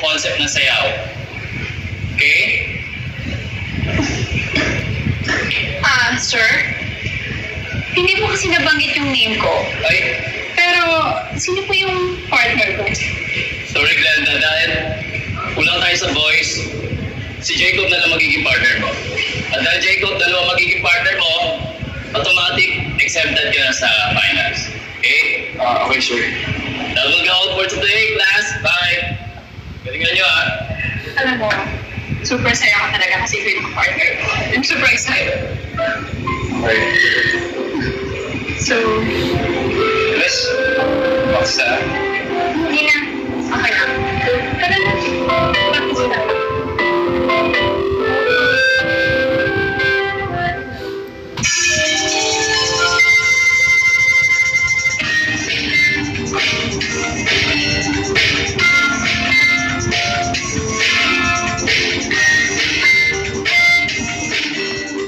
concept ng sayaw. Okay? Sir? Hindi po kasi nabanggit yung name ko. Ay, Pero, sino po yung partner ko? sorry Glenda, dahil kulang tayo sa voice, si Jacob na lang magiging partner mo. At dahil Jacob, dalawa magiging partner mo, automatic accepted ka na sa finals. Okay? Okay, sir. That will be all for today, class. Bye! Galingan nyo, ha? Alam mo, super saya ko talaga kasi ito yung partner ko. I'm super excited. Okay. So, Miss, basta. hindi na. Okay na. Tara na. Practice na.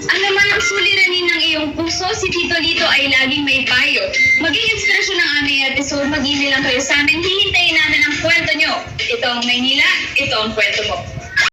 Ano man ang suliranin ng iyong puso, si Tito Lito ay laging may payo. Maging inspirasyon ng aming episode, mag-email lang kayo sa amin. Hihintayin namin ang kwento nyo. Ito ang Maynila, ito ang kwento mo.